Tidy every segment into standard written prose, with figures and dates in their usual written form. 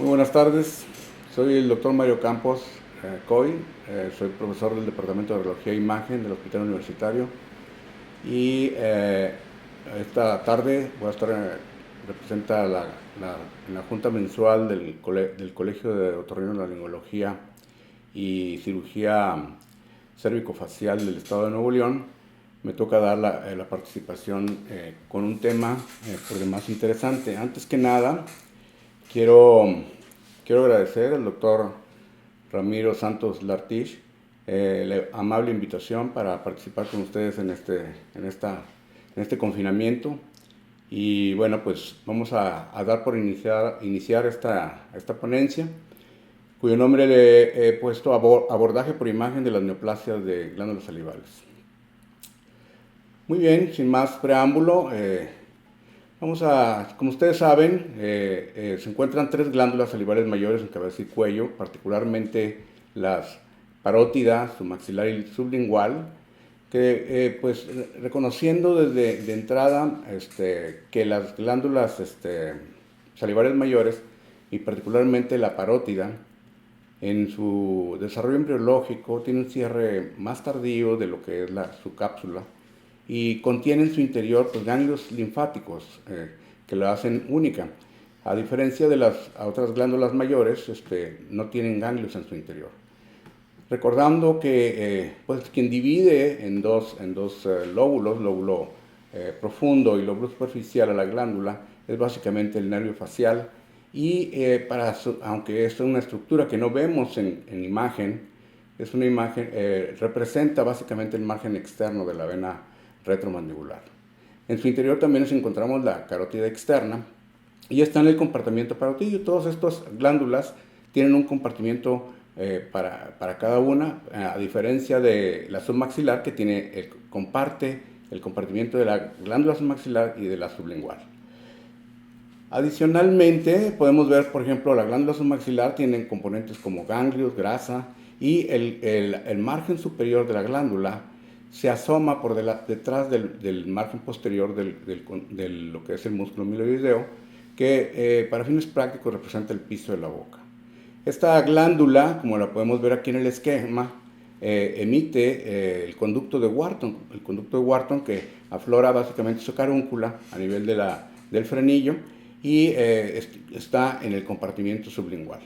Muy buenas tardes, soy el doctor Mario Campos Coy, soy profesor del Departamento de Radiología e Imagen del Hospital Universitario y esta tarde voy a estar representa en la Junta Mensual del Colegio de Otorrinolaringología y Cirugía Cérvico-Facial del Estado de Nuevo León. Me toca dar la participación con un tema por demás interesante. Antes que nada, Quiero, quiero agradecer al doctor Ramiro Santos Lartich la amable invitación para participar con ustedes en este confinamiento. Y bueno, pues vamos a dar por iniciar esta ponencia, cuyo nombre le he puesto abordaje por imagen de las neoplasias de glándulas salivales. Muy bien, sin más preámbulo, como ustedes saben, se encuentran tres glándulas salivales mayores en cabeza y cuello, particularmente las parótidas, submaxilar y sublingual, que pues reconociendo de entrada que las glándulas salivales mayores y particularmente la parótida en su desarrollo embriológico tiene un cierre más tardío de lo que es su cápsula y contiene en su interior pues, ganglios linfáticos que la hacen única. A diferencia de las otras glándulas mayores, no tienen ganglios en su interior. Recordando que pues, quien divide en dos lóbulos, lóbulo profundo y lóbulo superficial a la glándula, es básicamente el nervio facial. Y aunque es una estructura que no vemos en imagen, es una imagen, representa básicamente el margen externo de la vena retromandibular. En su interior también nos encontramos la carótida externa y está en el compartimiento parotidio. Todas estas glándulas tienen un compartimiento para cada una, a diferencia de la submaxilar que comparte el compartimiento de la glándula submaxilar y de la sublingual. Adicionalmente, podemos ver, por ejemplo, la glándula submaxilar tiene componentes como ganglios, grasa y el margen superior de la glándula se asoma por detrás del margen posterior de lo que es el músculo miloideo, que para fines prácticos representa el piso de la boca. Esta glándula, como la podemos ver aquí en el esquema, emite el conducto de Wharton, que aflora básicamente su carúncula a nivel del frenillo y está en el compartimiento sublingual.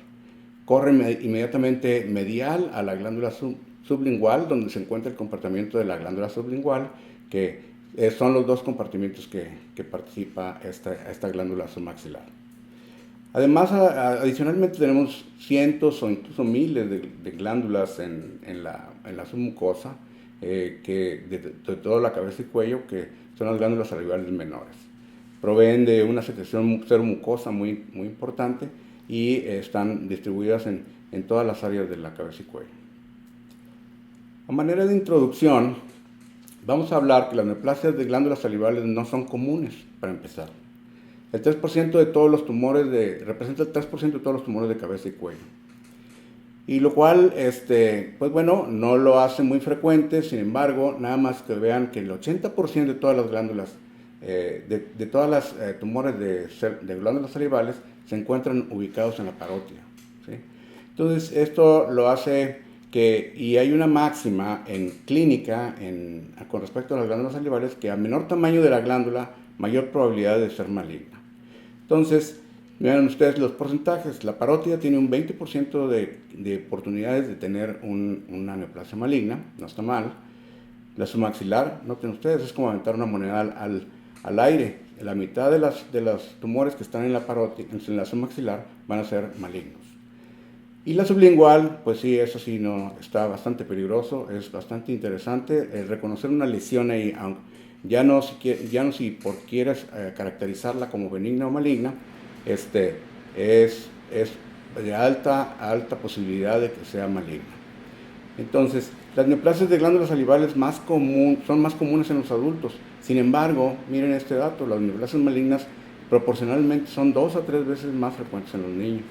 Corre inmediatamente medial a la glándula sublingual, donde se encuentra el compartimiento de la glándula sublingual, que son los dos compartimientos que participa esta glándula submaxilar. Además, adicionalmente tenemos cientos o incluso miles de glándulas en la submucosa, de toda la cabeza y cuello, que son las glándulas salivales menores. Proveen de una secreción seromucosa muy importante y están distribuidas en todas las áreas de la cabeza y cuello. A manera de introducción, vamos a hablar que las neoplasias de glándulas salivales no son comunes, para empezar. El 3% de todos los tumores representa el 3% de todos los tumores de cabeza y cuello. Y lo cual, pues bueno, no lo hace muy frecuente, sin embargo, nada más que vean que el 80% de todas las glándulas, de todas las tumores de glándulas salivales, se encuentran ubicados en la parótida, ¿sí? Entonces, esto lo hace y hay una máxima en clínica con respecto a las glándulas salivales, que a menor tamaño de la glándula, mayor probabilidad de ser maligna. Entonces, vean ustedes los porcentajes. La parótida tiene un 20% de oportunidades de tener una neoplasia maligna, no está mal. La submaxilar, noten ustedes, es como aventar una moneda al aire. La mitad de los tumores que están en la submaxilar van a ser malignos. Y la sublingual, pues sí, eso sí, no, está bastante peligroso, es bastante interesante reconocer una lesión ahí, ya no si por quieres caracterizarla como benigna o maligna, es de alta posibilidad de que sea maligna. Entonces, las neoplasias de glándulas salivales son más comunes en los adultos. Sin embargo, miren este dato, las neoplasias malignas proporcionalmente son 2 a 3 veces más frecuentes en los niños.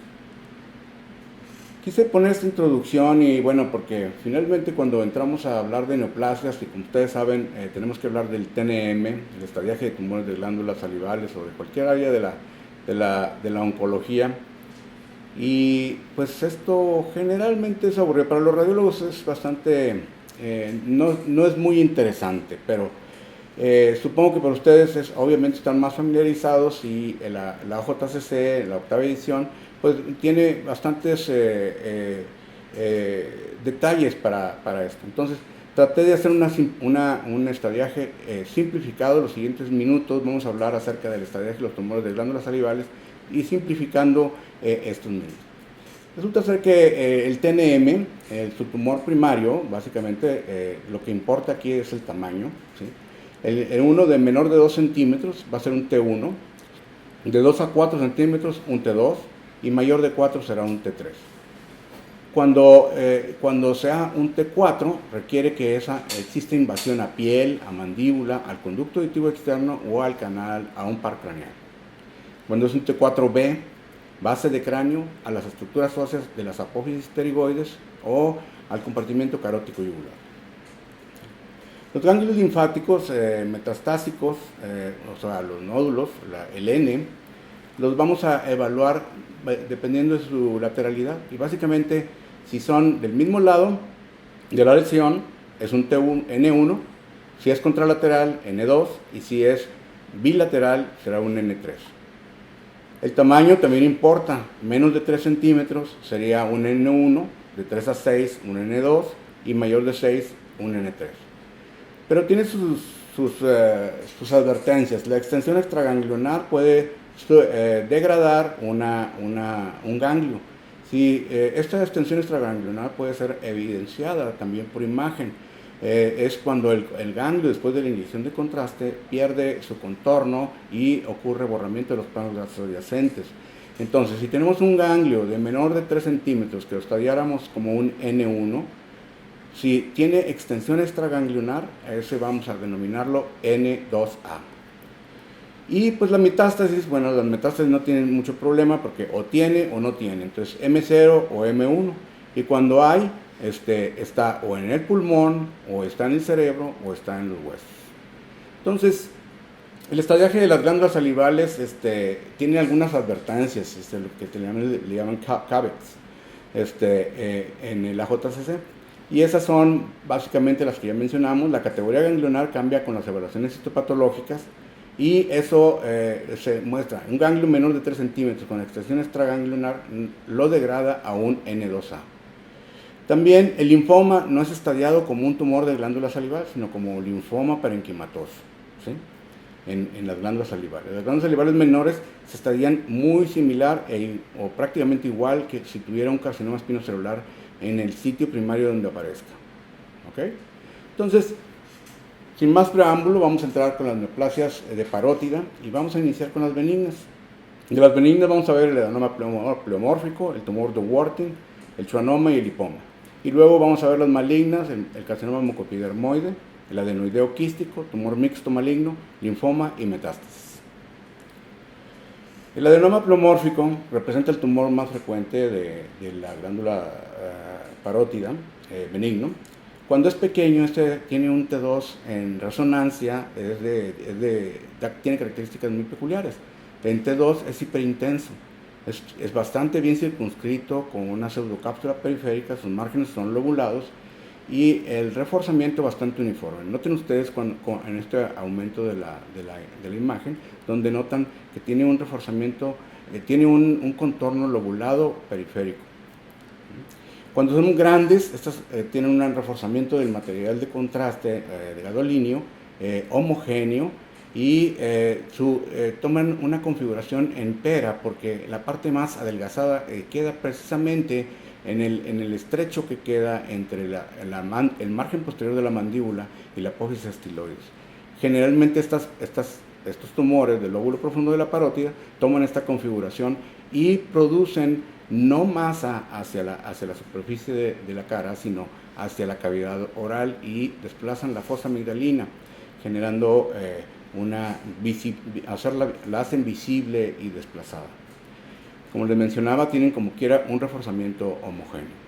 Quise poner esta introducción y bueno, porque finalmente cuando entramos a hablar de neoplasias, y como ustedes saben, tenemos que hablar del TNM, el estadiaje de tumores de glándulas salivales o de cualquier área de la oncología, Y pues esto generalmente es aburrido. Para los radiólogos es bastante, no es muy interesante, pero supongo que para ustedes obviamente están más familiarizados y la OJCC, la octava edición, pues tiene bastantes detalles para esto. Entonces, traté de hacer un estadiaje simplificado. Los siguientes minutos vamos a hablar acerca del estadiaje de los tumores de glándulas salivales y simplificando estos minutos. Resulta ser que el TNM, su tumor primario, básicamente lo que importa aquí es el tamaño, ¿sí? El uno de menor de 2 centímetros va a ser un T1, de 2 a 4 centímetros un T2 y mayor de 4 será un T3. Cuando sea un T4 requiere que exista invasión a piel, a mandíbula, al conducto auditivo externo o al canal, a un par craneal. Cuando es un T4B, base de cráneo, a las estructuras óseas de las apófisis pterigoides o al compartimento carótico yugular. Los ganglios linfáticos metastásicos, o sea, los nódulos, el N, los vamos a evaluar dependiendo de su lateralidad. Y básicamente, si son del mismo lado de la lesión, es un N1, si es contralateral, N2, y si es bilateral, será un N3. El tamaño también importa, menos de 3 centímetros sería un N1, de 3 a 6 un N2 y mayor de 6 un N3. Pero tiene sus advertencias. La extensión extraganglionar puede degradar un ganglio. Si esta extensión extraganglionar puede ser evidenciada también por imagen. Es cuando el ganglio, después de la inyección de contraste, pierde su contorno y ocurre borramiento de los planos adyacentes. Entonces, si tenemos un ganglio de menor de 3 centímetros que lo estadiáramos como un N1, si tiene extensión extraganglionar, ese vamos a denominarlo N2A. Y pues la metástasis, bueno, las metástasis no tienen mucho problema porque o tiene o no tiene, entonces M0 o M1. Y cuando hay, está o en el pulmón, o está en el cerebro, o está en los huesos. Entonces, el estadiaje de las glándulas salivales tiene algunas advertencias, lo que le llaman caveats en el AJCC. Y esas son básicamente las que ya mencionamos. La categoría ganglionar cambia con las evaluaciones histopatológicas y eso se muestra. Un ganglio menor de 3 centímetros con extensión extraganglionar lo degrada a un N2A. También el linfoma no es estadiado como un tumor de glándula salival, sino como linfoma parenquimatoso, ¿sí? En las glándulas salivales. Las glándulas salivales menores se estadian muy similar o prácticamente igual que si tuviera un carcinoma espinocelular en el sitio primario donde aparezca. ¿Okay? Entonces, sin más preámbulo, vamos a entrar con las neoplasias de parótida y vamos a iniciar con las benignas. De las benignas vamos a ver el adenoma pleomórfico, el tumor de Warthin, el schwannoma y el lipoma. Y luego vamos a ver las malignas, el carcinoma mucoepidermoide, el adenoideo quístico, tumor mixto maligno, linfoma y metástasis. El adenoma pleomórfico representa el tumor más frecuente de la glándula parótida, benigno. Cuando es pequeño, tiene un T2 en resonancia, tiene características muy peculiares. En T2 es hiperintenso, es bastante bien circunscrito con una pseudocápsula periférica, sus márgenes son lobulados y el reforzamiento bastante uniforme. Noten ustedes en este aumento de la imagen, donde notan que tiene un reforzamiento, tiene un contorno lobulado periférico. Cuando son grandes, estas tienen un reforzamiento del material de contraste de gadolinio homogéneo y toman una configuración en pera porque la parte más adelgazada queda precisamente en el estrecho que queda entre el margen posterior de la mandíbula y la apófisis estiloides. Generalmente estos tumores del lóbulo profundo de la parótida toman esta configuración y producen no masa hacia la superficie de la cara, sino hacia la cavidad oral y desplazan la fosa amigdalina, generando la hacen visible y desplazada. Como les mencionaba, tienen como quiera un reforzamiento homogéneo.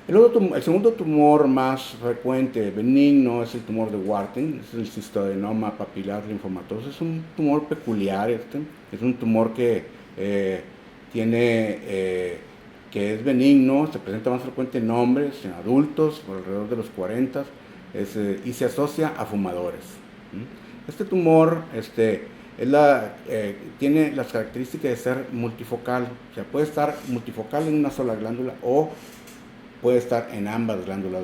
El segundo tumor más frecuente, benigno, es el tumor de Warthin, es el cistoadenoma papilar linfomatoso. Es un tumor peculiar, es un tumor que que es benigno, se presenta más frecuente en hombres, en adultos, por alrededor de los 40, y se asocia a fumadores. Este tumor tiene las características de ser multifocal, o sea, puede estar multifocal en una sola glándula o puede estar en ambas glándulas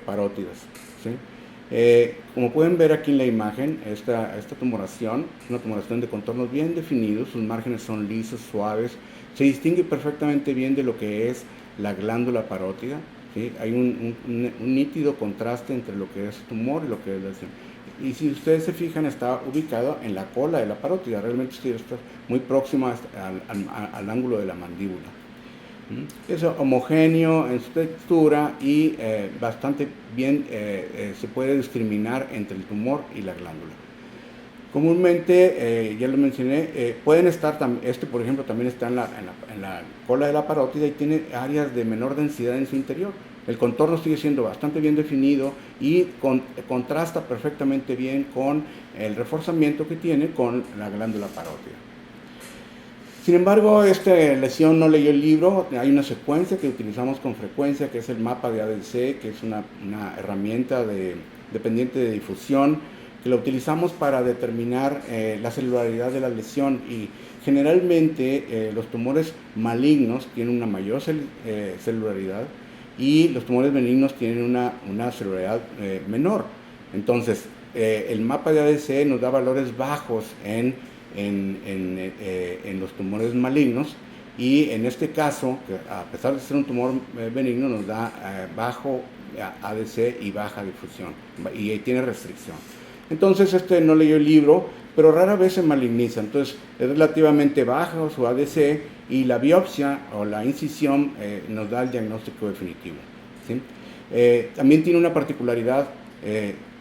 parótidas, ¿sí? Como pueden ver aquí en la imagen, esta tumoración es una tumoración de contornos bien definidos, sus márgenes son lisos, suaves, se distingue perfectamente bien de lo que es la glándula parótida, ¿sí? Hay un nítido contraste entre lo que es tumor y lo que es lesión. Y si ustedes se fijan, está ubicado en la cola de la parótida, realmente está muy próxima al ángulo de la mandíbula. Es homogéneo en su textura y bastante bien se puede discriminar entre el tumor y la glándula. Comúnmente, ya lo mencioné, pueden estar, por ejemplo también está en la cola de la parótida y tiene áreas de menor densidad en su interior. El contorno sigue siendo bastante bien definido y contrasta perfectamente bien con el reforzamiento que tiene con la glándula parótida. Sin embargo, esta lesión no leyó el libro. Hay una secuencia que utilizamos con frecuencia, que es el mapa de ADC, que es una herramienta dependiente de difusión, que la utilizamos para determinar la celularidad de la lesión. Y generalmente los tumores malignos tienen una mayor celularidad y los tumores benignos tienen una celularidad menor. Entonces, el mapa de ADC nos da valores bajos en los tumores malignos, y en este caso, a pesar de ser un tumor benigno, nos da bajo ADC y baja difusión, y tiene restricción. Entonces no leyó el libro, pero rara vez se maligniza, entonces es relativamente bajo su ADC y la biopsia o la incisión nos da el diagnóstico definitivo, ¿sí? También tiene una particularidad,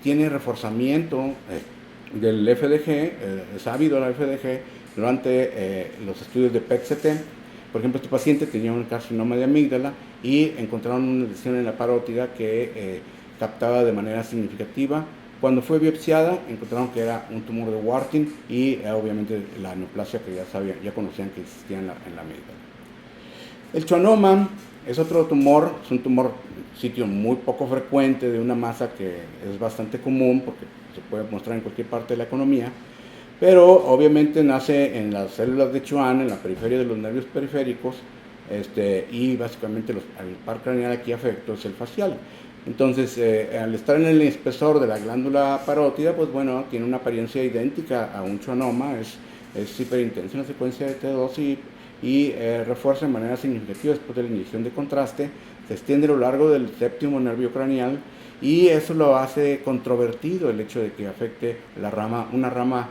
tiene reforzamiento del FDG, es ávido la FDG durante los estudios de PET-CT. Por ejemplo, este paciente tenía un carcinoma de amígdala y encontraron una lesión en la parótida que captaba de manera significativa. Cuando fue biopsiada, encontraron que era un tumor de Warthin y obviamente la neoplasia que ya conocían que existía en la amígdala. El schwannoma es otro tumor, es un tumor sitio muy poco frecuente, de una masa que es bastante común porque se puede mostrar en cualquier parte de la economía, pero obviamente nace en las células de Schwann, en la periferia de los nervios periféricos, y básicamente el par craneal aquí afecto es el facial. Entonces, al estar en el espesor de la glándula parótida, pues bueno, tiene una apariencia idéntica a un schwannoma, es hiperintensa en la secuencia de T2 y refuerza de manera significativa después de la inyección de contraste, se extiende a lo largo del séptimo nervio craneal, y eso lo hace controvertido el hecho de que afecte una rama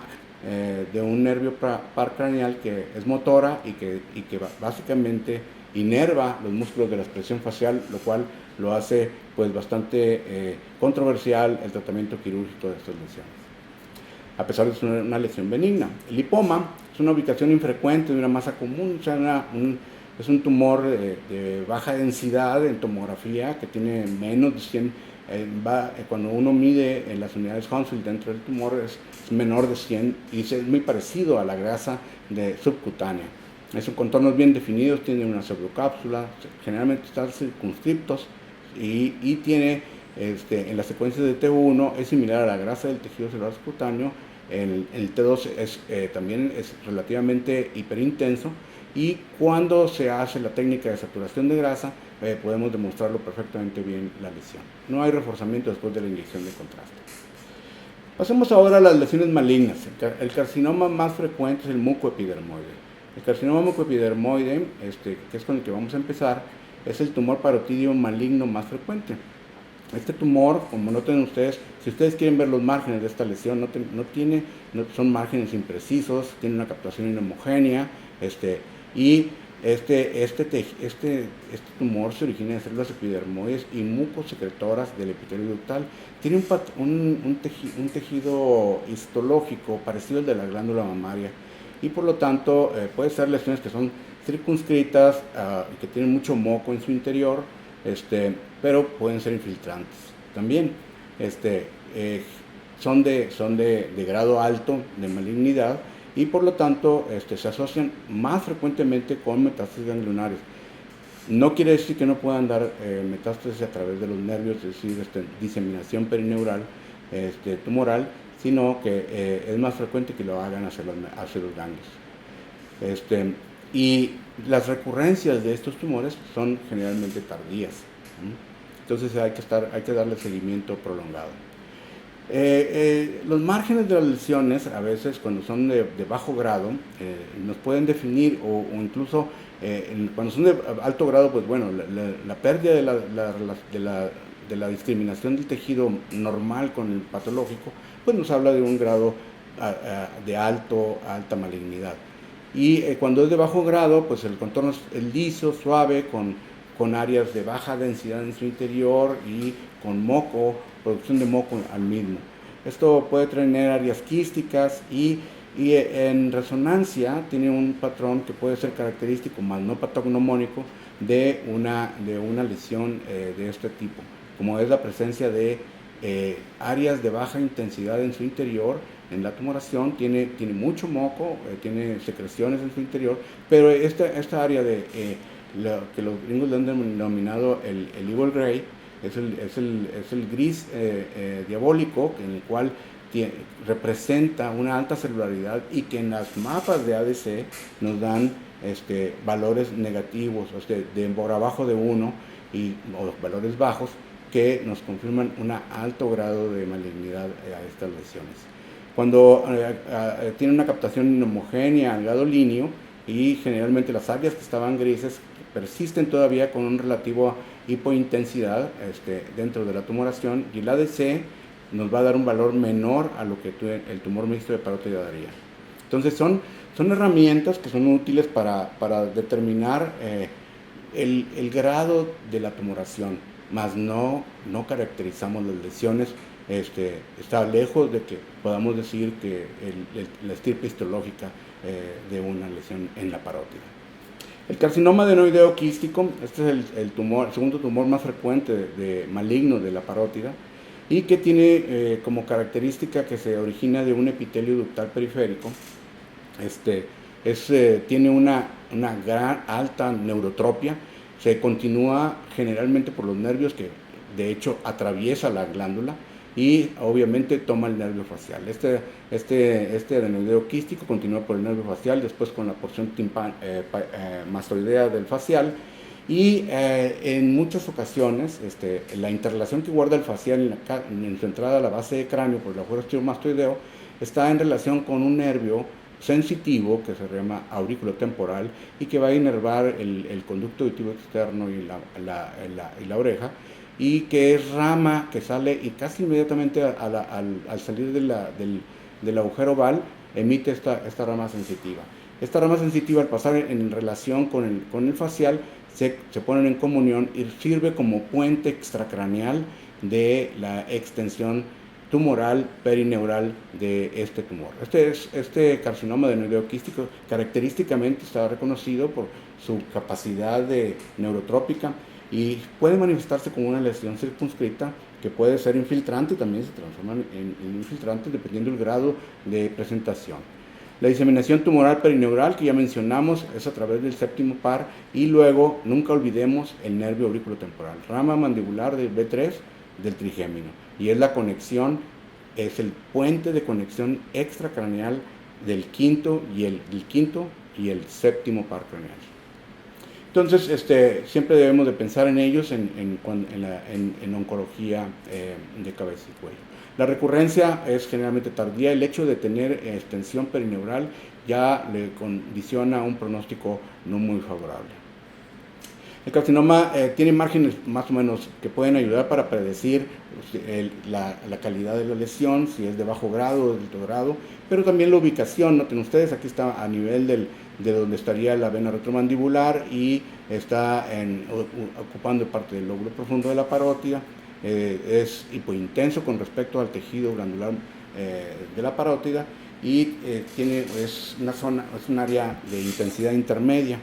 de un nervio par craneal que es motora y que básicamente inerva los músculos de la expresión facial, lo cual lo hace pues bastante controversial el tratamiento quirúrgico de estas lesiones, a pesar de ser una lesión benigna. El lipoma es una ubicación infrecuente de una masa común, o sea, es un tumor de baja densidad en tomografía que tiene menos de 100. Cuando uno mide en las unidades Hounsfield dentro del tumor es menor de 100 y es muy parecido a la grasa subcutánea. Son contornos bien definidos, tiene una pseudocápsula, generalmente están circunscriptos y tiene, en las secuencias de T1 es similar a la grasa del tejido celular subcutáneo. El T2 también es relativamente hiperintenso, y cuando se hace la técnica de saturación de grasa podemos demostrarlo perfectamente bien la lesión. No hay reforzamiento después de la inyección de contraste. Pasemos ahora a las lesiones malignas. El carcinoma más frecuente es el mucoepidermoide. El carcinoma mucoepidermoide, que es con el que vamos a empezar, es el tumor parotidio maligno más frecuente. Este tumor, como noten ustedes, si ustedes quieren ver los márgenes de esta lesión, son márgenes imprecisos, tiene una captación inhomogénea, y este tumor se origina de células epidermoides y mucosecretoras del epitelio ductal. Tiene un tejido histológico parecido al de la glándula mamaria, y por lo tanto puede ser lesiones que son circunscritas, que tienen mucho moco en su interior, pero pueden ser infiltrantes también. Son de grado alto de malignidad y por lo tanto se asocian más frecuentemente con metástasis ganglionares. No quiere decir que no puedan dar metástasis a través de los nervios, es decir, diseminación perineural tumoral, sino que es más frecuente que lo hagan hacia los ganglios. Y las recurrencias de estos tumores son generalmente tardías. Entonces hay que darle seguimiento prolongado. Los márgenes de las lesiones, a veces cuando son de bajo grado, nos pueden definir, o incluso cuando son de alto grado, pues bueno, la pérdida de la discriminación del tejido normal con el patológico, pues nos habla de un grado de alta malignidad. Y cuando es de bajo grado, pues el contorno es liso, suave, con áreas de baja densidad en su interior y con moco, producción de moco al mismo. Esto puede tener áreas quísticas y en resonancia tiene un patrón que puede ser característico, más no patognomónico, de una lesión de este tipo, como es la presencia de áreas de baja intensidad en su interior. En la tumoración tiene mucho moco, tiene secreciones en su interior, pero esta área de lo que los gringos le han denominado el evil gray, es el gris diabólico, en el cual representa una alta celularidad y que en las mapas de ADC nos dan valores negativos, por abajo de 1 o los valores bajos, que nos confirman un alto grado de malignidad a estas lesiones. Cuando tiene una captación inhomogénea al grado líneo, y generalmente las áreas que estaban grises persisten todavía con un relativo hipointensidad dentro de la tumoración, y el ADC nos va a dar un valor menor a lo que el tumor mixto de parótida daría. Entonces son herramientas que son útiles para determinar el grado de la tumoración, mas no caracterizamos las lesiones. Está lejos de que podamos decir que la estirpe histológica de una lesión en la parótida. El carcinoma adenoideo quístico, este es el segundo tumor más frecuente maligno de la parótida, y que tiene como característica que se origina de un epitelio ductal periférico. Tiene una gran alta neurotropia, se continúa generalmente por los nervios, que de hecho atraviesa la glándula, y obviamente toma el nervio facial. Este adenoideo quístico continúa por el nervio facial, después con la porción mastoidea del facial, y en muchas ocasiones la interrelación que guarda el facial en su entrada a la base de cráneo por el agujero osteomastoideo está en relación con un nervio sensitivo que se llama aurículo temporal y que va a inervar el conducto auditivo externo y la oreja, y que es rama que sale y casi inmediatamente al salir del agujero oval emite esta rama sensitiva. Esta rama sensitiva, al pasar en relación con el facial, se ponen en comunión y sirve como puente extracraneal de la extensión tumoral perineural de este tumor. Este carcinoma adenoideo quístico característicamente está reconocido por su capacidad neurotrópica y puede manifestarse como una lesión circunscrita que puede ser infiltrante y también se transforma en infiltrante dependiendo del grado de presentación. La diseminación tumoral perineural que ya mencionamos es a través del séptimo par, y luego nunca olvidemos el nervio aurículo-temporal, rama mandibular del B3 del trigémino, y es la conexión, es el puente de conexión extracraneal del quinto y el séptimo par craneal. Entonces, siempre debemos de pensar en ellos en oncología de cabeza y cuello. La recurrencia es generalmente tardía. El hecho de tener extensión perineural ya le condiciona un pronóstico no muy favorable. El carcinoma tiene márgenes más o menos que pueden ayudar para predecir la calidad de la lesión, si es de bajo grado o de alto grado, pero también la ubicación. Noten ustedes, aquí está a nivel de donde estaría la vena retromandibular y está ocupando parte del lóbulo profundo de la parótida. Es hipointenso con respecto al tejido glandular de la parótida y es un área de intensidad intermedia.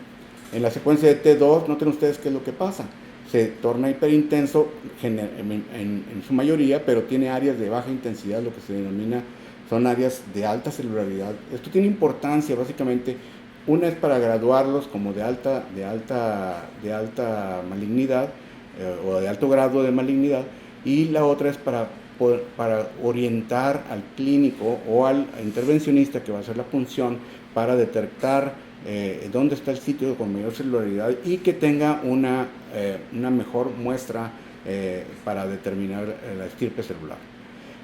En la secuencia de T2, noten ustedes qué es lo que pasa. Se torna hiperintenso en su mayoría, pero tiene áreas de baja intensidad, lo que se denomina son áreas de alta celularidad. Esto tiene importancia básicamente. Una es para graduarlos como de alta malignidad o de alto grado de malignidad, y la otra es para orientar al clínico o al intervencionista que va a hacer la punción para detectar dónde está el sitio con mayor celularidad y que tenga una mejor muestra para determinar la estirpe celular.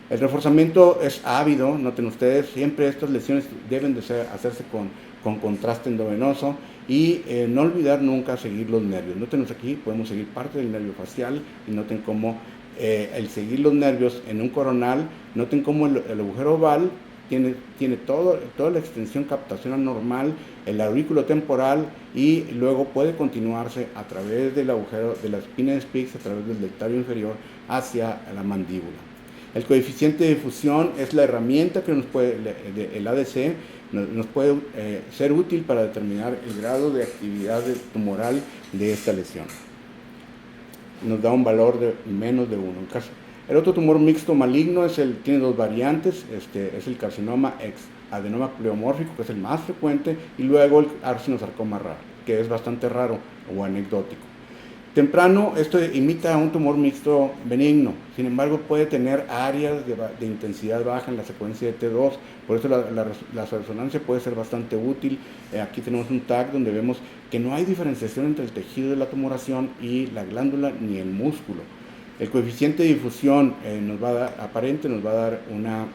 El reforzamiento es ávido, noten ustedes, siempre estas lesiones deben de hacerse con contraste endovenoso y no olvidar nunca seguir los nervios. Noten aquí, podemos seguir parte del nervio facial y noten cómo el seguir los nervios en un coronal, noten cómo el agujero oval tiene toda la extensión captacional normal, el aurículo temporal, y luego puede continuarse a través del agujero de la espina de Spix, a través del deltoides inferior hacia la mandíbula. El coeficiente de difusión es la herramienta que el ADC nos puede ser útil para determinar el grado de actividad tumoral de esta lesión. Nos da un valor de menos de 1. El otro tumor mixto maligno tiene dos variantes, es el carcinoma adenoma pleomórfico, que es el más frecuente, y luego el carcinosarcoma raro, que es bastante raro o anecdótico. Temprano, esto imita a un tumor mixto benigno, sin embargo puede tener áreas de intensidad baja en la secuencia de T2, por eso la resonancia puede ser bastante útil. Aquí tenemos un TAC donde vemos que no hay diferenciación entre el tejido de la tumoración y la glándula ni el músculo. El coeficiente de difusión aparente nos va a dar una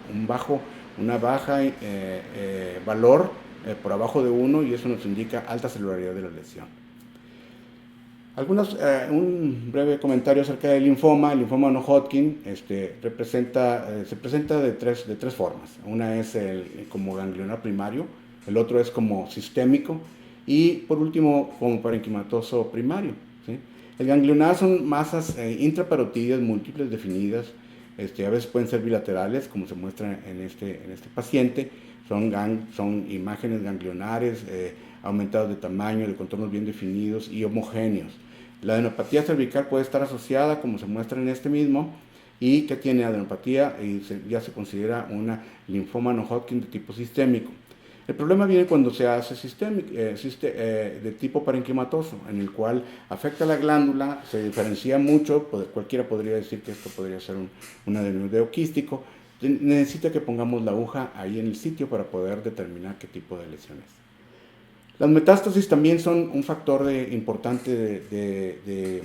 baja valor por abajo de 1, y eso nos indica alta celularidad de la lesión. Un breve comentario acerca del linfoma. El linfoma no-Hodgkin se presenta de tres formas. Una es como ganglionar primario, el otro es como sistémico, y por último como parenquimatoso primario, ¿sí? El ganglionar son masas intraparotídeas múltiples definidas, a veces pueden ser bilaterales, como se muestra en este paciente. Son imágenes ganglionares aumentados de tamaño, de contornos bien definidos y homogéneos. La adenopatía cervical puede estar asociada, como se muestra en este mismo, y que tiene adenopatía y ya se considera una linfoma no-Hodgkin de tipo sistémico. El problema viene cuando se hace de tipo parenquimatoso, en el cual afecta la glándula, se diferencia mucho, cualquiera podría decir que esto podría ser un adenodeo quístico. Necesita que pongamos la aguja ahí en el sitio para poder determinar qué tipo de lesión es. Las metástasis también son un factor importante de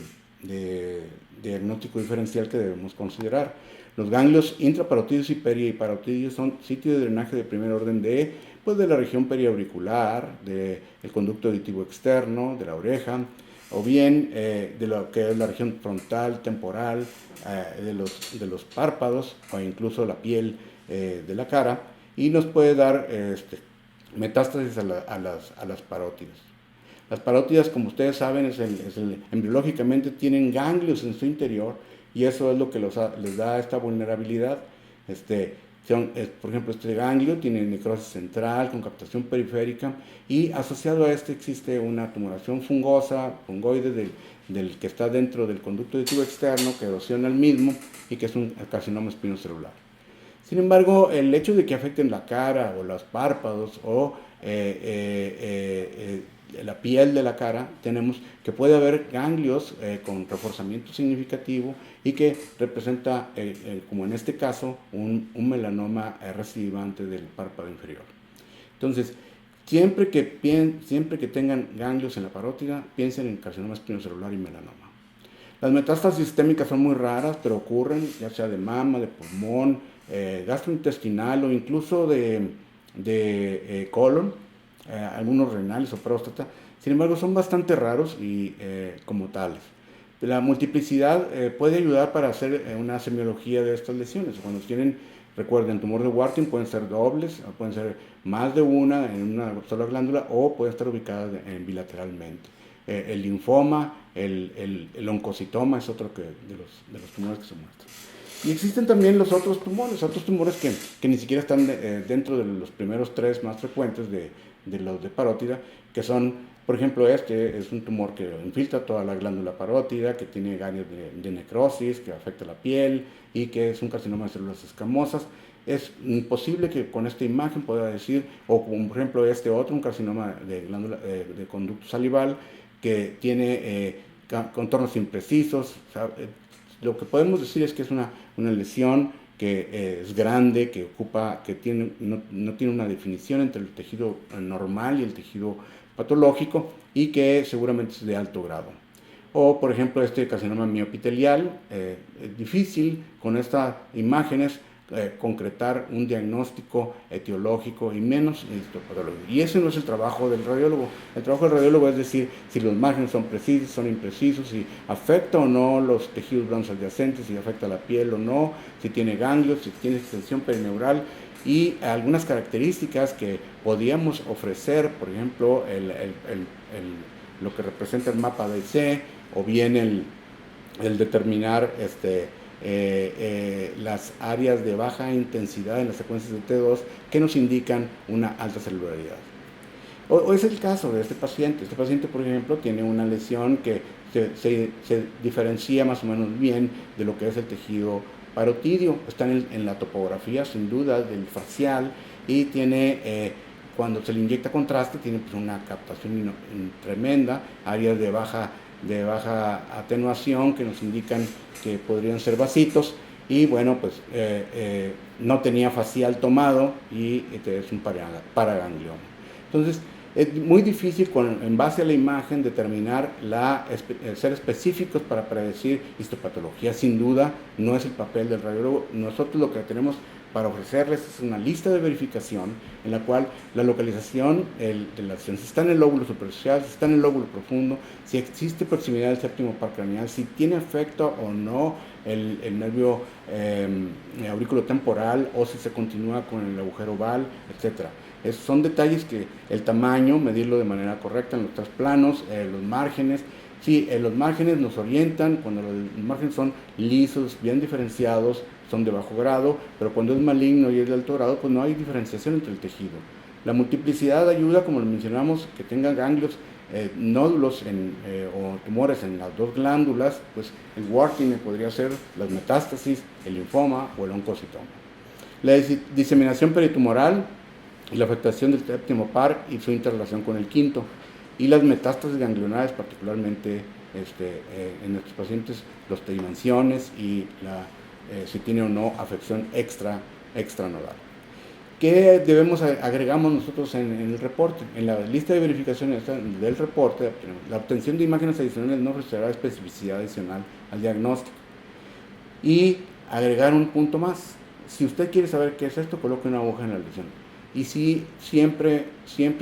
diagnóstico diferencial que debemos considerar. Los ganglios intraparotídeos y periparotídeos son sitios de drenaje de primer orden de la región periauricular, del conducto auditivo externo, de la oreja, o bien de lo que es la región frontal, temporal, de los párpados, o incluso la piel de la cara, y nos puede dar metástasis a las parótidas. Las parótidas, como ustedes saben, embriológicamente tienen ganglios en su interior, y eso es lo que les da esta vulnerabilidad. Por ejemplo, este ganglio tiene necrosis central con captación periférica, y asociado a existe una tumoración fungoide del que está dentro del conducto auditivo externo, que erosiona el mismo y que es un carcinoma espinocelular. Sin embargo, el hecho de que afecten la cara o los párpados o la piel de la cara, tenemos que puede haber ganglios con reforzamiento significativo y que representa, como en este caso, un melanoma recidivante del párpado inferior. Entonces, siempre que tengan ganglios en la parótida, piensen en carcinoma espinocelular y melanoma. Las metástasis sistémicas son muy raras, pero ocurren ya sea de mama, de pulmón, gastrointestinal o incluso de colon, algunos renales o próstata. Sin embargo, son bastante raros y como tales. La multiplicidad puede ayudar para hacer una semiología de estas lesiones. Cuando recuerden, tumor de Warthin pueden ser dobles, pueden ser más de una en una sola glándula, o pueden estar ubicadas bilateralmente. El linfoma, el oncocitoma es otro de los tumores que se muestran. Y existen también los otros tumores que ni siquiera están dentro de los primeros tres más frecuentes de los de parótida, que son, por ejemplo, este es un tumor que infiltra toda la glándula parótida, que tiene áreas de necrosis, que afecta la piel y que es un carcinoma de células escamosas. Es imposible que con esta imagen pueda decir, o como por ejemplo este otro, un carcinoma de glándula de conducto salival, que tiene contornos imprecisos. O sea, lo que podemos decir es que es una lesión que es grande, que ocupa, que tiene, no tiene una definición entre el tejido normal y el tejido patológico, y que seguramente es de alto grado. O, por ejemplo, este carcinoma miopitelial, es difícil con estas imágenes concretar un diagnóstico etiológico y menos histopatológico. Y ese no es el trabajo del radiólogo. El trabajo del radiólogo es decir si los márgenes son precisos, son imprecisos, si afecta o no los tejidos blandos adyacentes, si afecta la piel o no, si tiene ganglios, si tiene extensión perineural, y algunas características que podíamos ofrecer, por ejemplo, lo que representa el mapa de C, o bien el determinar las áreas de baja intensidad en las secuencias de T2 que nos indican una alta celularidad. O es el caso de este paciente. Este paciente, por ejemplo, tiene una lesión que se diferencia más o menos bien de lo que es el tejido parotidio. Está en la topografía, sin duda, del facial, y tiene, cuando se le inyecta contraste, tiene pues una captación tremenda, áreas de baja atenuación que nos indican que podrían ser vasitos, y bueno, pues no tenía facial tomado, y es un paraganglioma. Entonces, es muy difícil en base a la imagen determinar ser específicos para predecir histopatología. Sin duda, no es el papel del radiólogo. Nosotros lo que tenemos para ofrecerles es una lista de verificación en la cual la localización de la lesión, si está en el lóbulo superficial, si está en el lóbulo profundo, si existe proximidad del séptimo par craneal, si tiene efecto o no el nervio auriculotemporal, o si se continúa con el agujero oval, etc. Son detalles que el tamaño, medirlo de manera correcta en los tres planos, los márgenes. Sí, los márgenes nos orientan cuando los márgenes son lisos, bien diferenciados, son de bajo grado, pero cuando es maligno y es de alto grado, pues no hay diferenciación entre el tejido. La multiplicidad ayuda, como lo mencionamos, que tenga ganglios, nódulos o tumores en las dos glándulas, pues el warting podría ser las metástasis, el linfoma o el oncocitoma. La diseminación peritumoral y la afectación del séptimo par y su interrelación con el quinto, y las metástasis ganglionares, particularmente en estos pacientes, las dimensiones y si tiene o no afección extranodal. ¿Qué agregamos nosotros en el reporte? En la lista de verificaciones del reporte, la obtención de imágenes adicionales no ofrecerá especificidad adicional al diagnóstico. Y agregar un punto más. Si usted quiere saber qué es esto, coloque una aguja en la lesión. Y sí, siempre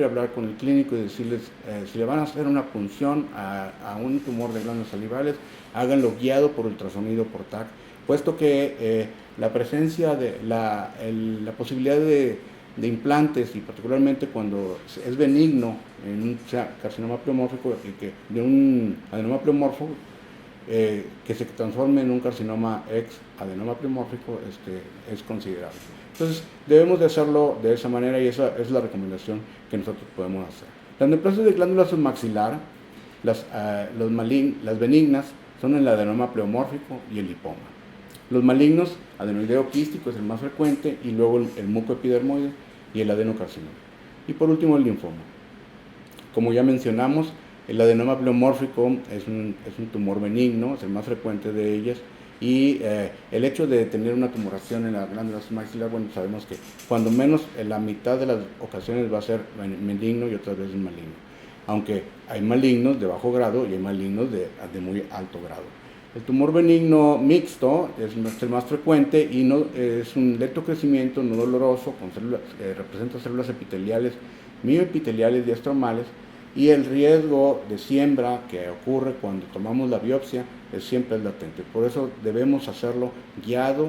hablar con el clínico y decirles, si le van a hacer una punción a un tumor de glándulas salivales, háganlo guiado por ultrasonido por TAC, puesto que la presencia de la posibilidad de implantes, y particularmente cuando es benigno en un carcinoma pleomórfico, de un adenoma pleomorfo, que se transforme en un carcinoma ex adenoma pleomórfico, es considerable. Entonces, debemos de hacerlo de esa manera, y esa es la recomendación que nosotros podemos hacer. Las neoplasias de glándula submaxilar, las benignas, son el adenoma pleomórfico y el lipoma. Los malignos, adenoideo quístico es el más frecuente, y luego el mucoepidermoide y el adenocarcinoma. Y por último, el linfoma. Como ya mencionamos, el adenoma pleomórfico es un tumor benigno, es el más frecuente de ellas, y el hecho de tener una tumoración en la glándula submaxilar, bueno, sabemos que cuando menos en la mitad de las ocasiones va a ser benigno y otras veces maligno, aunque hay malignos de bajo grado y hay malignos de muy alto grado. El tumor benigno mixto es el más frecuente, y es un lento crecimiento, no doloroso, representa células epiteliales, mioepiteliales y estromales, y el riesgo de siembra que ocurre cuando tomamos la biopsia siempre es latente. Por eso debemos hacerlo guiado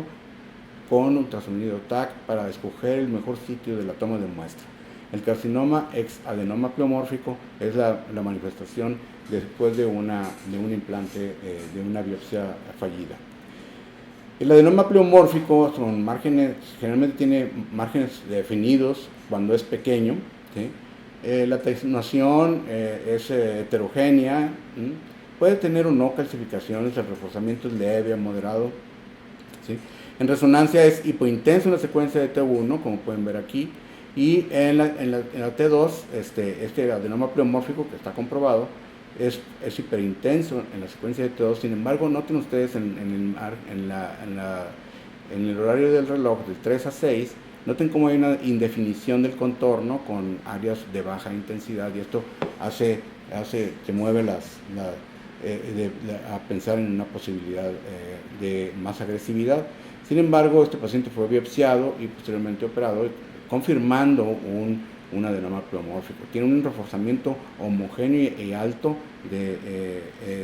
con ultrasonido TAC para escoger el mejor sitio de la toma de muestra. El carcinoma ex adenoma pleomórfico es la manifestación después de un implante, de una biopsia fallida. El adenoma pleomórfico generalmente tiene márgenes definidos cuando es pequeño, ¿sí? La atenuación es heterogénea, puede tener o no calcificaciones, el reforzamiento es leve o moderado, ¿sí? En resonancia es hipointenso en la secuencia de T1, como pueden ver aquí, y en la T2, este adenoma pleomórfico que está comprobado, es hiperintenso en la secuencia de T2. Sin embargo, noten ustedes en el horario del reloj de 3 a 6, noten cómo hay una indefinición del contorno con áreas de baja intensidad, y esto te mueve a pensar en una posibilidad de más agresividad. Sin embargo, este paciente fue biopsiado y posteriormente operado, confirmando un adenoma pleomórfico. Tiene un reforzamiento homogéneo y alto,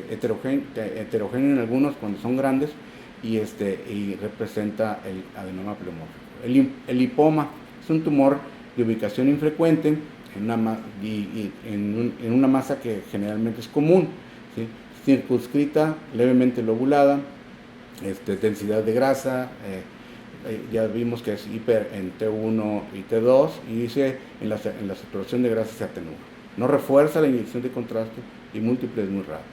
heterogéneo en algunos cuando son grandes, y representa el adenoma pleomórfico. El lipoma es un tumor de ubicación infrecuente en una masa que generalmente es común, ¿sí? Circunscrita, levemente lobulada, densidad de grasa, ya vimos que es hiper en T1 y T2, y en la saturación de grasa se atenúa. No refuerza la inyección de contraste y múltiple es muy raro.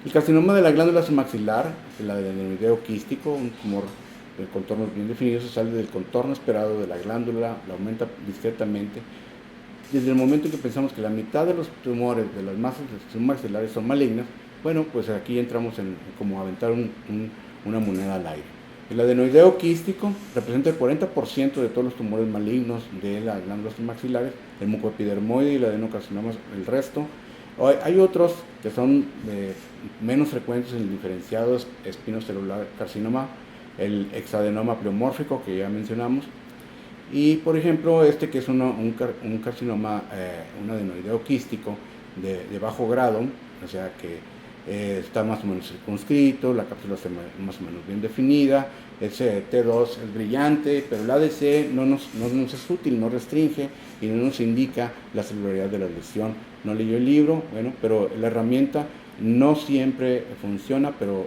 El carcinoma de la glándula submaxilar, el adenoideo quístico, un tumor de contornos bien definidos, se sale del contorno esperado de la glándula, la aumenta discretamente. Desde el momento en que pensamos que la mitad de los tumores de las masas submaxilares son malignas, bueno, pues aquí entramos en como aventar una moneda al aire. El adenoideo quístico representa el 40% de todos los tumores malignos de las glándulas submaxilares, el mucoepidermoide y el adenocarcinoma el resto. Hay otros que son menos frecuentes en el diferenciado espinocelular carcinoma, el hexadenoma pleomórfico que ya mencionamos, y por ejemplo que es un carcinoma, un adenoideo quístico de bajo grado, o sea que está más o menos circunscrito, la cápsula está más o menos bien definida, ese T2 es brillante, pero el ADC no nos es útil, no restringe y no nos indica la celularidad de la lesión. No leyó el libro, bueno, pero la herramienta no siempre funciona, pero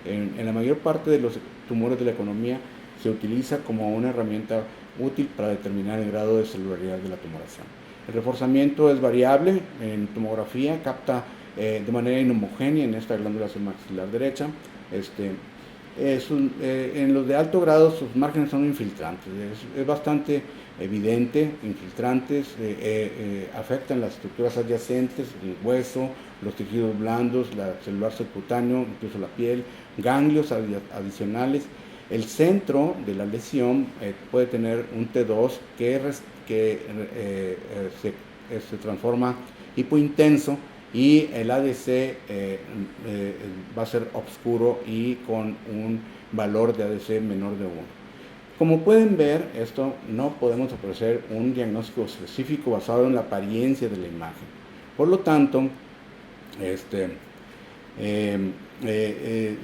en la mayor parte de los tumores de la economía se utiliza como una herramienta útil para determinar el grado de celularidad de la tumoración. El reforzamiento es variable en tomografía, capta de manera inhomogénea en esta glándula submaxilar derecha. En los de alto grado sus márgenes son infiltrantes, es bastante evidente, infiltrantes, afectan las estructuras adyacentes, el hueso, los tejidos blandos, la celular subcutáneo, incluso la piel, ganglios adicionales. El centro de la lesión puede tener un T2 que se transforma hipointenso, y el ADC va a ser oscuro y con un valor de ADC menor de 1. Como pueden ver, no podemos ofrecer un diagnóstico específico basado en la apariencia de la imagen. Por lo tanto,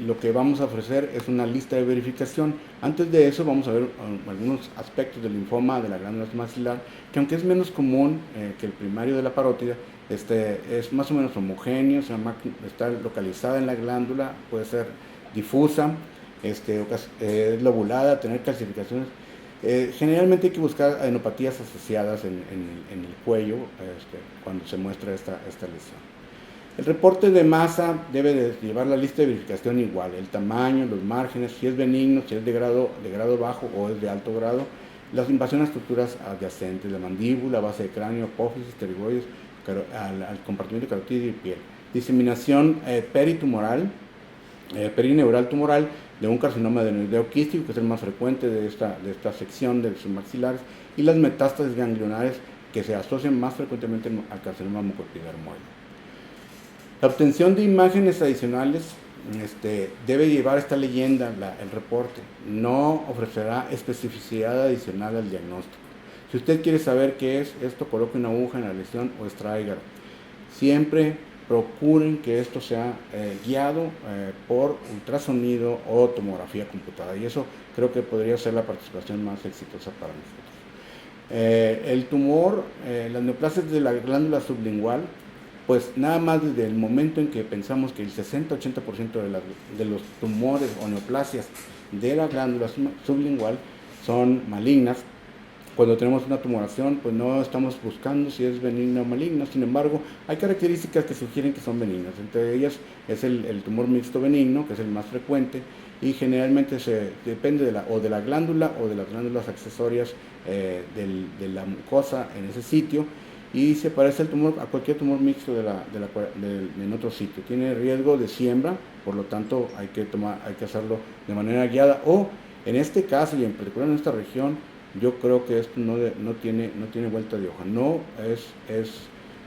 lo que vamos a ofrecer es una lista de verificación. Antes de eso vamos a ver algunos aspectos del linfoma de la glándula submaxilar, que aunque es menos común que el primario de la parótida, es más o menos homogéneo, está localizada en la glándula, puede ser difusa, es lobulada, tener calcificaciones. Generalmente hay que buscar adenopatías asociadas en el cuello cuando se muestra esta lesión. El reporte de masa debe de llevar la lista de verificación igual, el tamaño, los márgenes, si es benigno, si es de grado bajo o es de alto grado, las invasiones a estructuras adyacentes, la mandíbula, base de cráneo, apófisis, pterigoides, al compartimento carotídeo y piel. Diseminación perineural tumoral de un carcinoma adenoideo quístico, que es el más frecuente de esta sección de submaxilares, y las metástasis ganglionares que se asocian más frecuentemente al carcinoma mucoepidermoide. La obtención de imágenes adicionales debe llevar esta leyenda, el reporte. No ofrecerá especificidad adicional al diagnóstico. Si usted quiere saber qué es esto, coloque una aguja en la lesión o extráigalo. Siempre procuren que esto sea guiado por ultrasonido o tomografía computada, y eso creo que podría ser la participación más exitosa para nosotros. El tumor, las neoplasias de la glándula sublingual, pues nada más desde el momento en que pensamos que el 60-80% de los tumores o neoplasias de la glándula sublingual son malignas, cuando tenemos una tumoración, pues no estamos buscando si es benigna o maligna. Sin embargo, hay características que sugieren que son benignas. Entre ellas es el tumor mixto benigno, que es el más frecuente, y generalmente depende de la glándula o de las glándulas accesorias de la mucosa en ese sitio, y se parece el tumor a cualquier tumor mixto en otro sitio. Tiene riesgo de siembra, por lo tanto hay que hacerlo de manera guiada, o en este caso y en particular en esta región, yo creo que esto no tiene vuelta de hoja.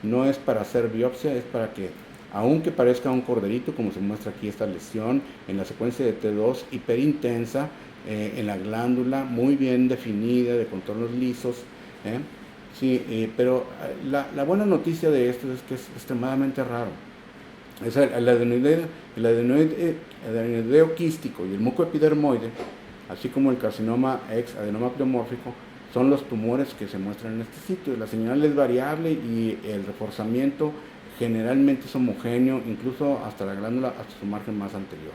No es para hacer biopsia, es para que, aunque parezca un corderito, como se muestra aquí esta lesión en la secuencia de T2 hiperintensa, en la glándula, muy bien definida, de contornos lisos. Sí, pero la buena noticia de esto es que es extremadamente raro. Es el adenoideo quístico y el mucoepidermoide, así como el carcinoma ex adenoma pleomórfico, son los tumores que se muestran en este sitio. La señal es variable y el reforzamiento generalmente es homogéneo, incluso hasta la glándula, hasta su margen más anterior.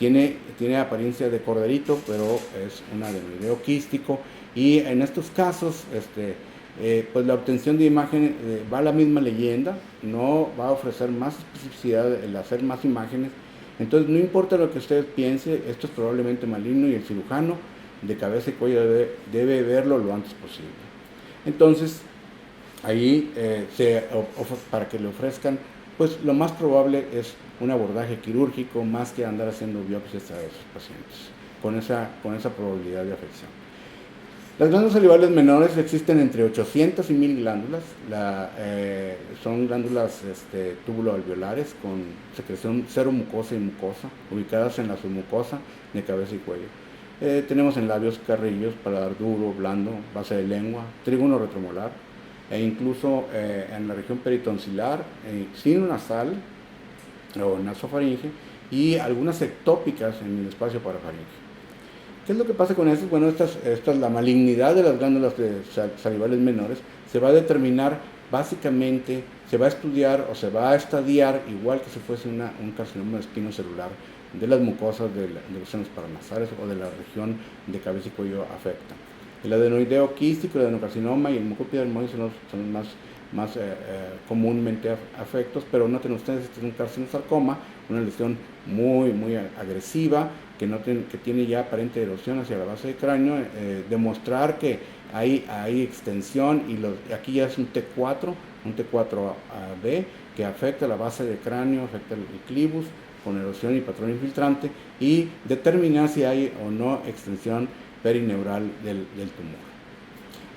Tiene apariencia de corderito, pero es un adenoideo quístico, y en estos casos pues la obtención de imágenes va a la misma leyenda, no va a ofrecer más especificidad el hacer más imágenes. Entonces, no importa lo que usted piense, esto es probablemente maligno y el cirujano de cabeza y cuello debe verlo lo antes posible. Entonces, ahí para que le ofrezcan, pues lo más probable es un abordaje quirúrgico más que andar haciendo biopsias a esos pacientes con esa probabilidad de afección. Las glándulas salivales menores existen entre 800 y 1000 glándulas. Son glándulas tubuloalveolares con secreción seromucosa y mucosa, ubicadas en la submucosa de cabeza y cuello. Tenemos en labios, carrillos, paladar duro, blando, base de lengua, trígono retromolar, e incluso en la región peritonsilar, sinonasal o nasofaringe, y algunas ectópicas en el espacio parafaringe. ¿Qué es lo que pasa con esto? Bueno, la malignidad de las glándulas salivales menores se va a determinar básicamente, se va a estudiar o se va a estadiar igual que si fuese un carcinoma espinocelular de las mucosas de los senos paranasales o de la región de cabeza y cuello afecta. El adenoideo quístico, el adenocarcinoma y el mucoepidermoide son los más comúnmente afectos, pero noten ustedes, este es un carcinosarcoma, una lesión muy agresiva, que tiene ya aparente erosión hacia la base del cráneo, demostrar que hay extensión, y aquí ya es un T4B, que afecta la base del cráneo, afecta el clivus, con erosión y patrón infiltrante, y determinar si hay o no extensión perineural del tumor.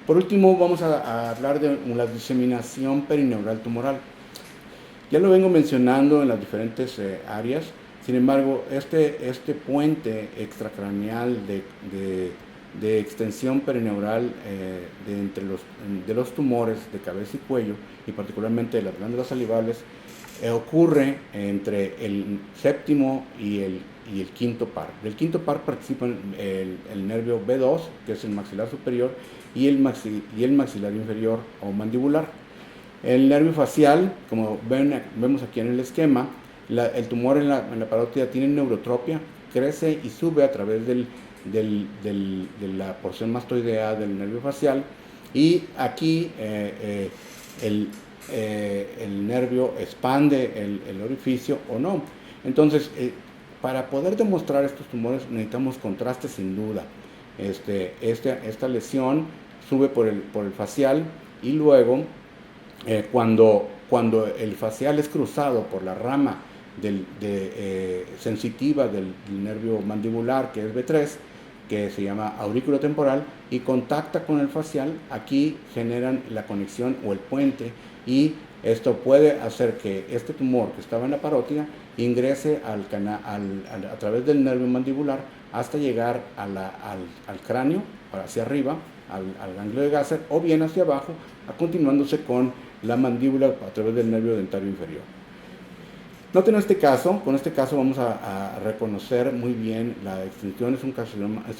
Por último, vamos a hablar de la diseminación perineural tumoral. Ya lo vengo mencionando en las diferentes áreas. Sin embargo, este puente extracraneal de extensión perineural de los tumores de cabeza y cuello, y particularmente de las glándulas salivales, ocurre entre el séptimo y el quinto par. Del quinto par participan el nervio B2, que es el maxilar superior, y el maxilar inferior o mandibular. El nervio facial, como vemos aquí en el esquema, el tumor en la parótida tiene neurotropia, crece y sube a través de la porción mastoidea del nervio facial, y aquí el nervio expande el orificio o no. Entonces, para poder demostrar estos tumores necesitamos contraste sin duda. Esta lesión sube por el facial, y luego cuando el facial es cruzado por la rama sensitiva del nervio mandibular, que es B3, que se llama aurículo temporal, y contacta con el facial, aquí generan la conexión o el puente, y esto puede hacer que este tumor que estaba en la parótida ingrese a través del nervio mandibular hasta llegar al cráneo, hacia arriba, al ganglio de Gasser, o bien hacia abajo, continuándose con la mandíbula a través del nervio dentario inferior. Noten con este caso vamos a reconocer muy bien la extensión. Es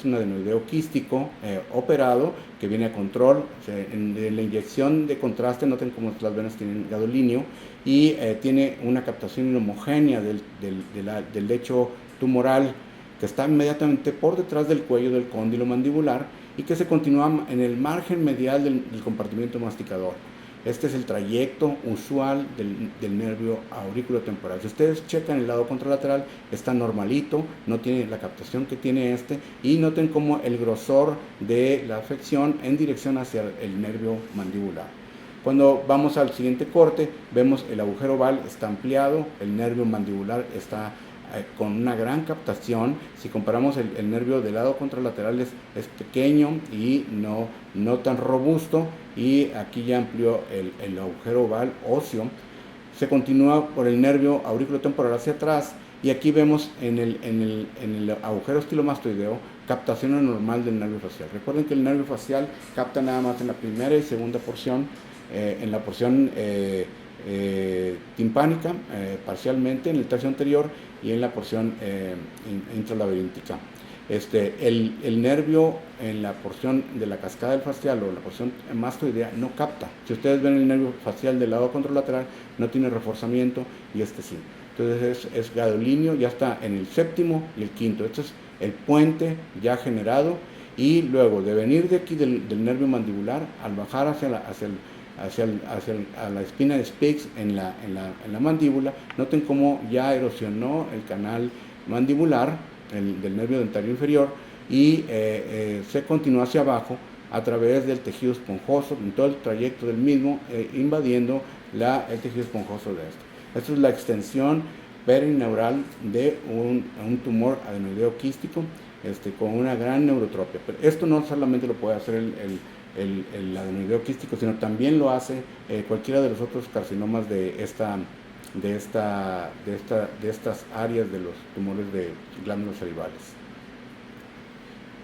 un adenoideo quístico operado, que viene a control. En la inyección de contraste, noten cómo las venas tienen gadolinio, y tiene una captación homogénea del lecho tumoral, que está inmediatamente por detrás del cuello del cóndilo mandibular, y que se continúa en el margen medial del compartimiento masticador. Este es el trayecto usual del nervio auriculotemporal. Si ustedes checan el lado contralateral, está normalito, no tiene la captación que tiene este, y noten como el grosor de la afección en dirección hacia el nervio mandibular. Cuando vamos al siguiente corte, vemos el agujero oval está ampliado, el nervio mandibular está con una gran captación. Si comparamos el nervio del lado contralateral es pequeño y no tan robusto, y aquí ya amplió el agujero oval óseo. Se continúa por el nervio auriculotemporal hacia atrás, y aquí vemos en el agujero estilomastoideo captación anormal del nervio facial. Recuerden que el nervio facial capta nada más en la primera y segunda porción, en la porción timpánica parcialmente, en el tercio anterior, y en la porción intralaberíntica. El nervio en la porción de la cascada del facial o la porción mastoidea no capta. Si ustedes ven el nervio facial del lado contralateral, no tiene reforzamiento, y este sí. Entonces es gadolíneo, ya está en el séptimo y el quinto. Este es el puente ya generado, y luego de venir de aquí del nervio mandibular, al bajar hacia la espina de Spix en la mandíbula, noten cómo ya erosionó el canal mandibular del nervio dentario inferior, y se continúa hacia abajo a través del tejido esponjoso, en todo el trayecto del mismo, invadiendo el tejido esponjoso de esto. Esta es la extensión perineural de un tumor adenoideo quístico con una gran neurotropia. Pero esto no solamente lo puede hacer el adenoideo quístico, sino también lo hace cualquiera de los otros carcinomas de estas áreas de los tumores de glándulas salivales.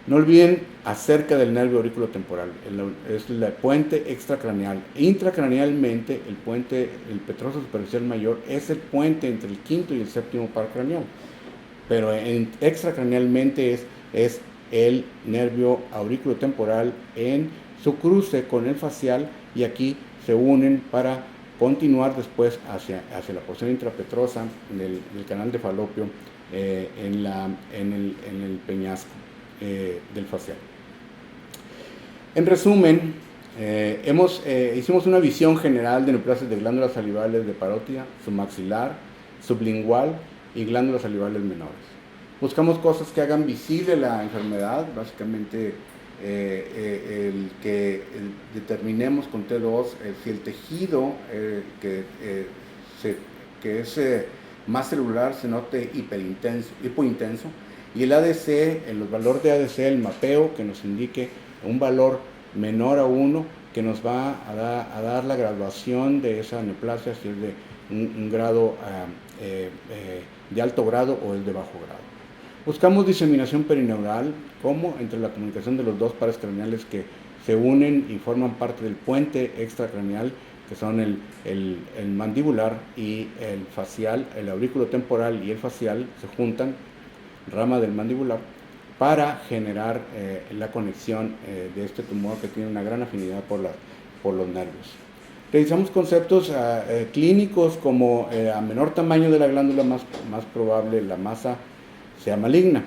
No olviden acerca del nervio auriculotemporal, es el puente extracraneal. Intracranealmente, el petroso superficial mayor es el puente entre el quinto y el séptimo par craneal, pero extracranealmente es el nervio auriculotemporal en su cruce con el facial, y aquí se unen para continuar después hacia la porción intrapetrosa del canal de Falopio en el peñasco del facial. En resumen, hicimos una visión general de neoplasias de glándulas salivales de parótida, submaxilar, sublingual y glándulas salivales menores. Buscamos cosas que hagan visible la enfermedad, básicamente determinemos con T2 si el tejido que es más celular se note hipointenso, y el ADC, el valor de ADC, el mapeo, que nos indique un valor menor a 1, que nos va a dar la graduación de esa neoplasia, si es de un grado de alto grado o es de bajo grado. Buscamos diseminación perineural, como entre la comunicación de los dos pares craneales que se unen y forman parte del puente extracraneal, que son el mandibular y el facial, el auriculotemporal y el facial se juntan, rama del mandibular, para generar la conexión de este tumor, que tiene una gran afinidad por los nervios. Realizamos conceptos clínicos como a menor tamaño de la glándula, más probable la masa sea maligna,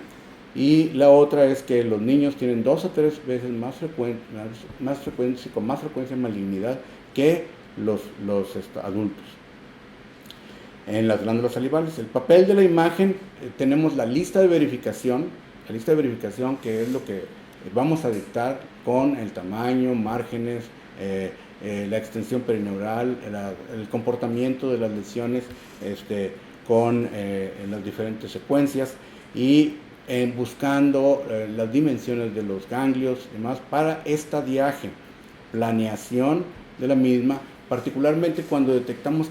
y la otra es que los niños tienen 2 a 3 veces más frecuencia, con más frecuencia malignidad que los adultos en las glándulas salivales. El papel de la imagen, tenemos la lista de verificación, que es lo que vamos a dictar con el tamaño, márgenes, la extensión perineural, el comportamiento de las lesiones con las diferentes secuencias, y buscando las dimensiones de los ganglios y demás para estadiaje, planeación de la misma, particularmente cuando detectamos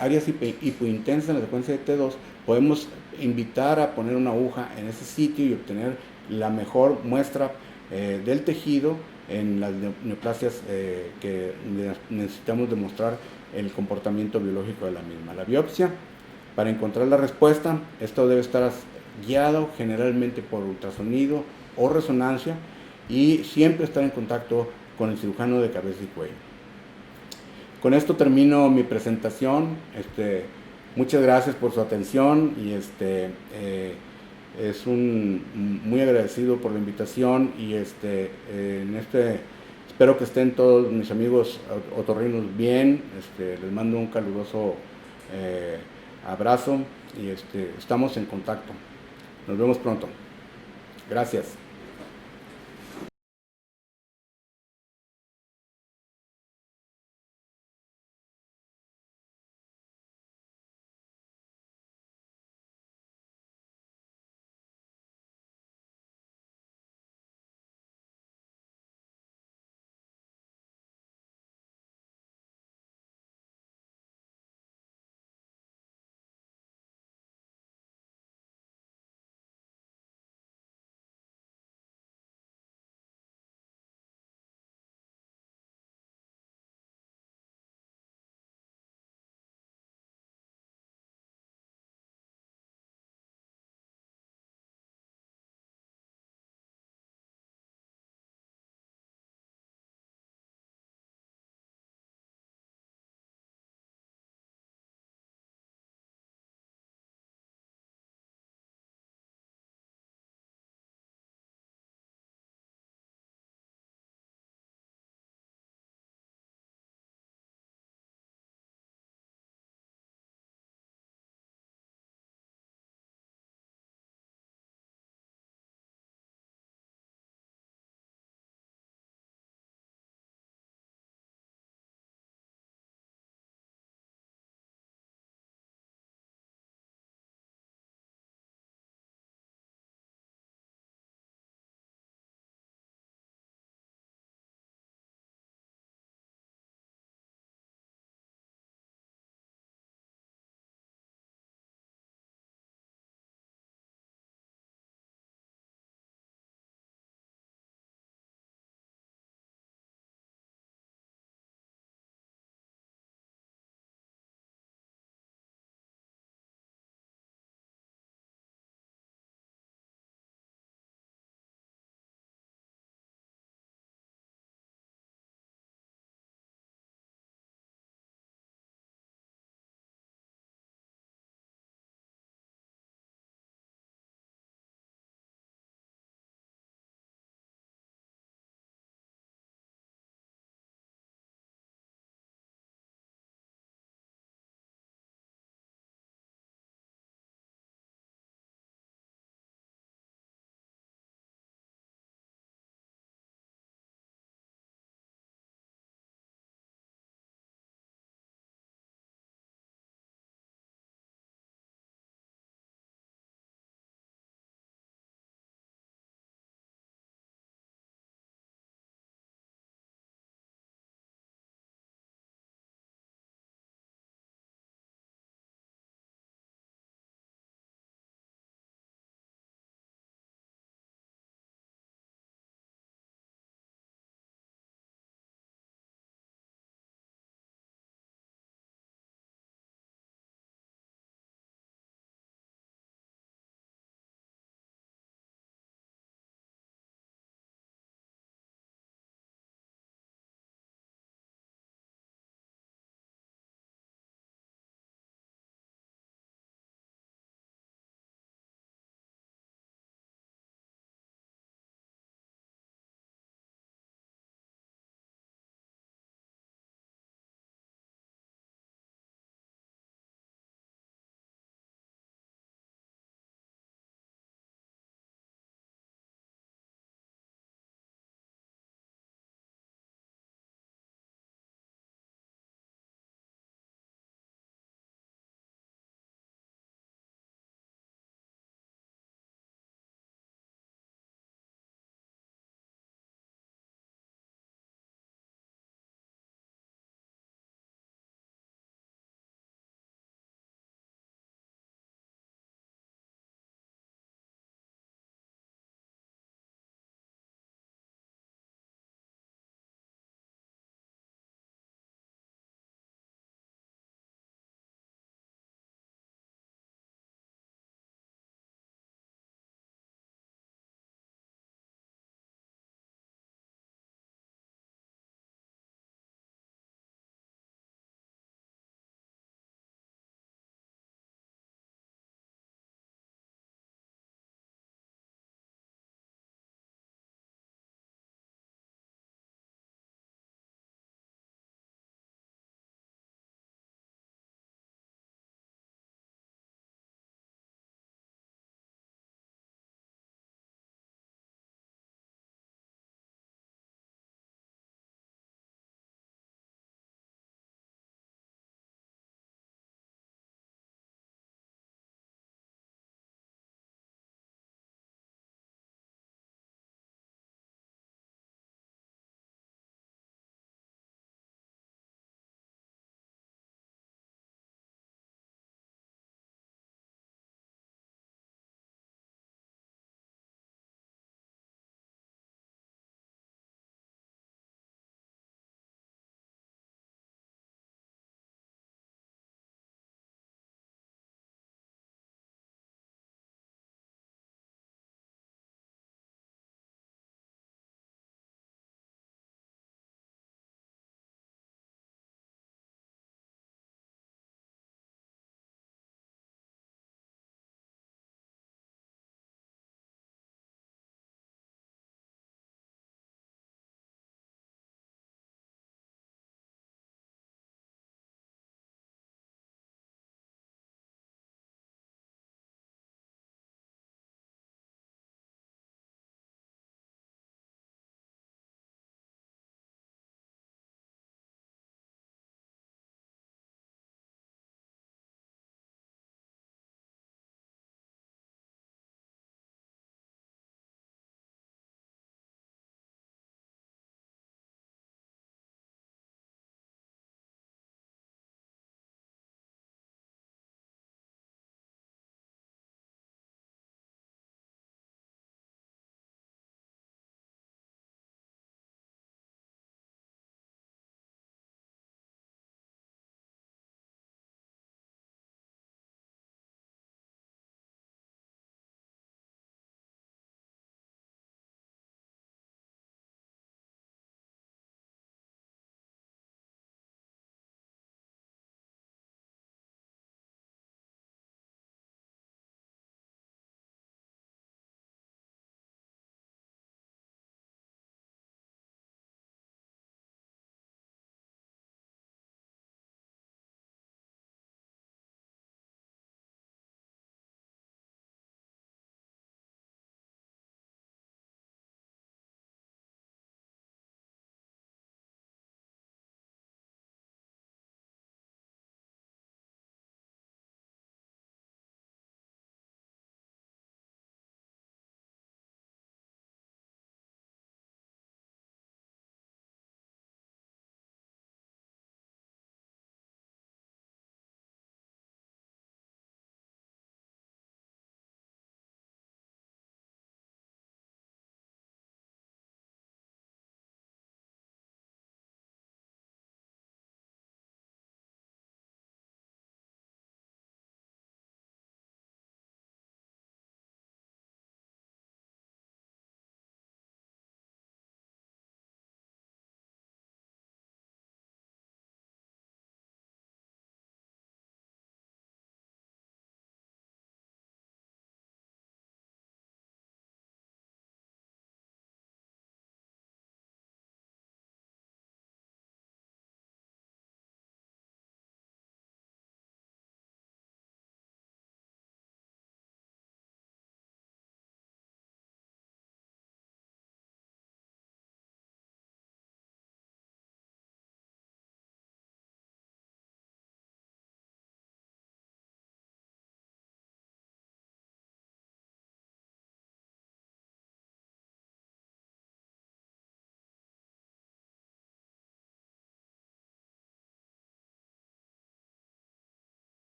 áreas hipointensas en la secuencia de T2, podemos invitar a poner una aguja en ese sitio y obtener la mejor muestra del tejido en las neoplasias que necesitamos demostrar el comportamiento biológico de la misma. La biopsia, para encontrar la respuesta, esto debe estar guiado generalmente por ultrasonido o resonancia, y siempre estar en contacto con el cirujano de cabeza y cuello. Con esto termino mi presentación. Muchas gracias por su atención, y muy agradecido por la invitación y espero que estén todos mis amigos otorrinos bien. Les mando un caluroso abrazo y estamos en contacto. Nos vemos pronto. Gracias.